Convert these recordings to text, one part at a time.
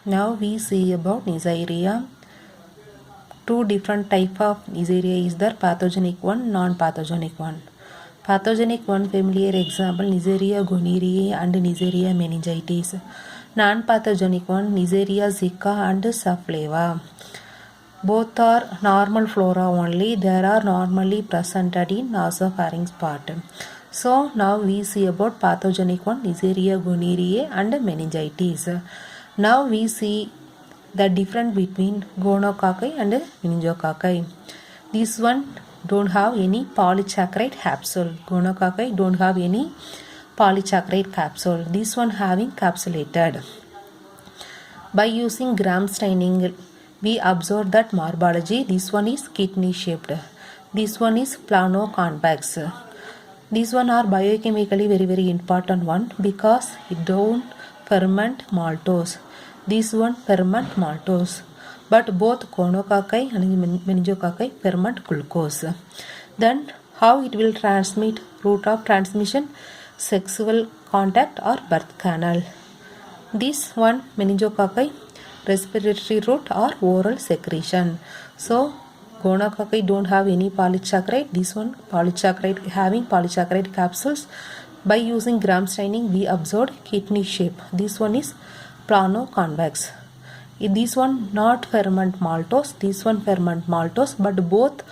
Now we see about Neisseria. Two different type of Neisseria is there, pathogenic one, non-pathogenic one. Pathogenic one familiar example Neisseria gonorrhoeae and Neisseria meningitis. Non-pathogenic one Neisseria zika and Saffleva. Both are normal flora only. They are normally presented in nasopharynx part. So now we see about pathogenic one Neisseria gonorrhoeae and meningitis. Now we see the difference between gonococci and meningococci. This one don't have any polysaccharide capsule. Gonococci don't have any polysaccharide capsule. This one having capsulated. By using gram staining, we observe that morphology. This one is kidney shaped. This one is plano-convex. These one are biochemically very important one because it don't ferment maltose. This one ferment maltose. But both gonococci and meningococci ferment glucose. Then how it will transmit? Route of transmission, sexual contact or birth canal. This one meningococci respiratory route or oral secretion. So gonococci don't have any polysaccharide. This one polysaccharide having polysaccharide capsules. By using gram staining we observed kidney shape. This one is plano-convex. This one not ferment maltose. This one ferment maltose, but both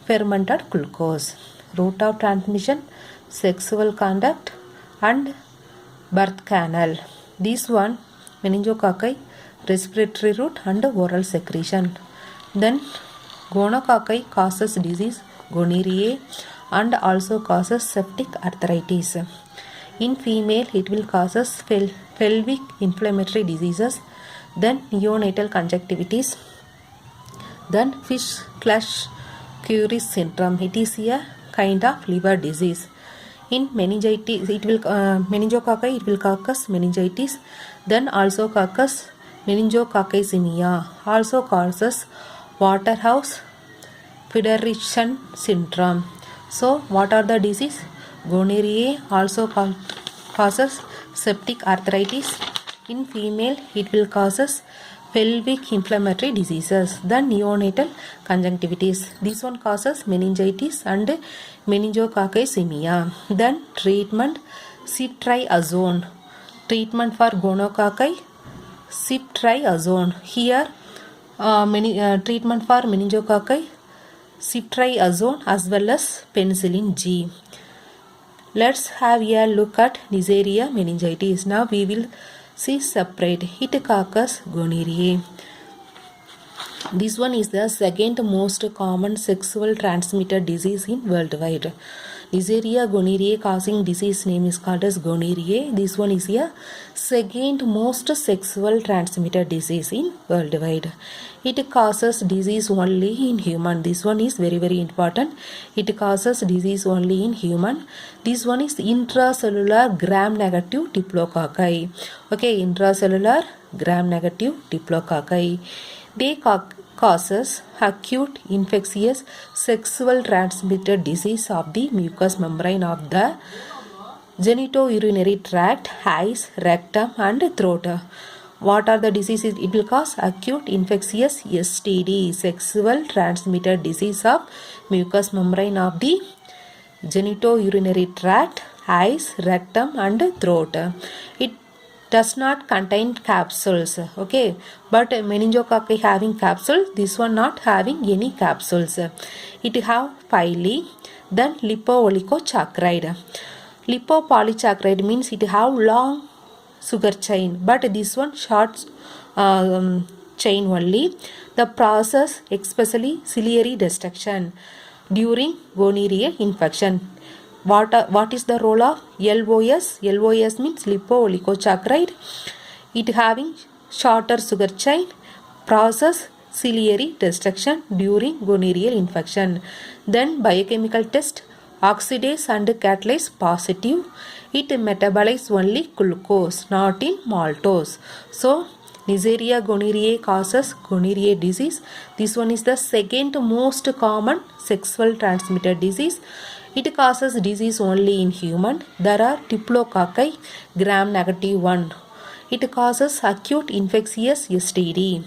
fermented glucose. Route of transmission, sexual contact and birth canal. This one meningococci respiratory route and oral secretion. Then gonococci causes disease gonorrhoeae and also causes septic arthritis. In female it will causes pelvic inflammatory diseases, then neonatal conjunctivitis, then Fish-Clash-Curie syndrome. It is a kind of liver disease. In meningitis it will meningococci it will cause meningitis, then also causes meningococcemia, also causes Waterhouse Friderichsen syndrome. So what are the disease? Gonorrhea also causes septic arthritis. In female it will causes pelvic inflammatory diseases, then neonatal conjunctivitis. This one causes meningitis and meningococcemia. Then treatment, ceftriaxone. Treatment for gonococci, ceftriaxone. Here treatment for meningococci, ceftriaxone as well as penicillin G. Let's have a look at Neisseria meningitis. Now we will see separate. It causes gonorrhoeae. This one is the second most common sexual transmitted disease in worldwide. Neisseria gonorrhoeae causing disease name is called as gonorrhoeae. This one is a second most sexual transmitted disease in worldwide. It causes disease only in human. This one is very important. It causes disease only in human. This one is intracellular gram-negative diplococci. Okay, intracellular gram-negative diplococci. They causes acute infectious sexual transmitted disease of the mucous membrane of the genitourinary tract, eyes, rectum and throat. What are the diseases? It will cause acute infectious STD, sexual transmitted disease of mucous membrane of the genitourinary tract, eyes, rectum and throat. It does not contain capsules, okay, but meningococci having capsule, this one not having any capsules. It have pili, then lipo-oligosaccharide. Lipopolysaccharide means it have long sugar chain, but this one short chain only. The process especially ciliary destruction during gonorrhea infection. What is the role of LOS? LOS means lipo-oligosaccharide. It having shorter sugar chain, process ciliary destruction during gonorrheal infection. Then biochemical test, oxidase and catalase positive. It metabolize only glucose, not in maltose. So Neisseria gonorrhoeae causes gonorrhea disease. This one is the second most common sexual transmitted disease. It causes disease only in human. There are diplococci gram-negative one. It causes acute infectious STD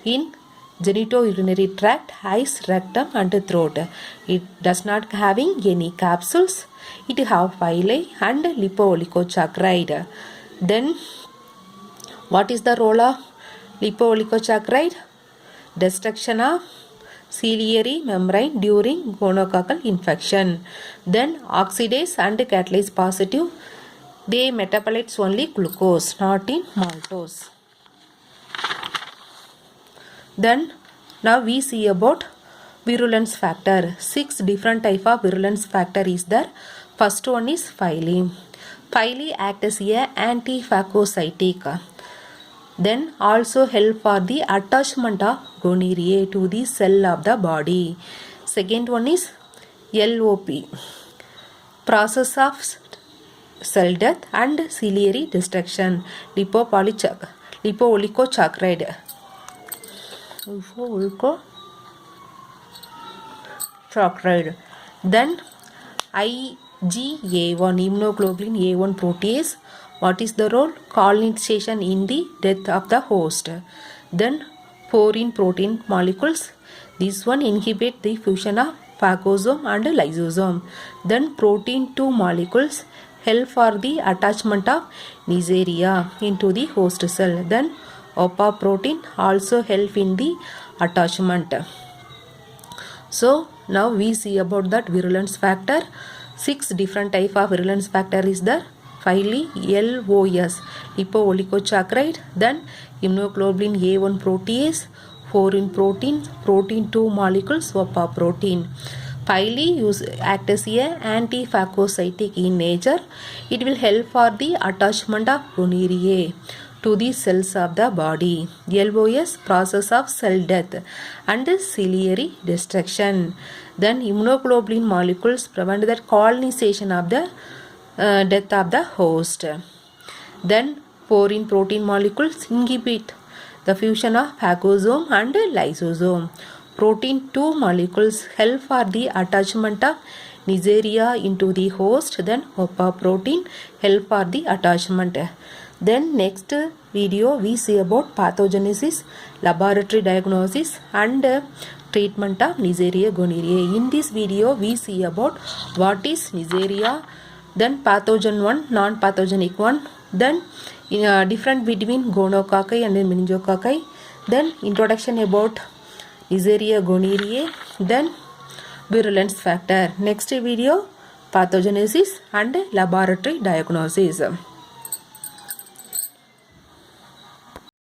in genitourinary tract, eyes, rectum and throat. It does not having any capsules. It have villi and lipooligosaccharide. Then what is the role of lipooligosaccharide? Destruction of ciliary membrane during gonococcal infection. Then oxidase and catalase positive, they metabolites only glucose, not in maltose. Then now we see about virulence factor. 6 different type of virulence factor is there. First one is Phyli. Phyli act as a antiphagocytic. Then also help for the attachment of gonorrhea to the cell of the body. Second one is LOP, process of cell death and ciliary destruction. Lipooligosaccharide. Then IgA1, immunoglobulin A1 protease. What is the role? Colonization in the death of the host. Then foreign protein molecules. This one inhibit the fusion of phagosome and lysosome. Then protein 2 molecules help for the attachment of Neisseria into the host cell. Then OPA protein also help in the attachment. So now we see about that virulence factor. 6 different type of virulence factor is there. Phyli, LOS, lipooligosaccharide, then immunoglobulin A1 protease, foreign protein, protein 2 molecules, OPA protein. Phyli act as a antiphagocytic in nature. It will help for the attachment of gonorrhea to the cells of the body. LOS, process of cell death and ciliary destruction. Then immunoglobulin molecules prevent the colonization of the death of the host. Then foreign protein molecules inhibit the fusion of phagosome and lysosome. Protein 2 molecules help for the attachment of Neisseria into the host. Then OPA protein help for the attachment. Then next video we see about pathogenesis, laboratory diagnosis and treatment of Neisseria gonorrhoeae. In this video we see about what is Neisseria, then pathogen 1, non-pathogenic one, then difference between gonococci and meningococci, then introduction about Neisseria gonorrhoeae, then virulence factor. Next video pathogenesis and laboratory diagnosis.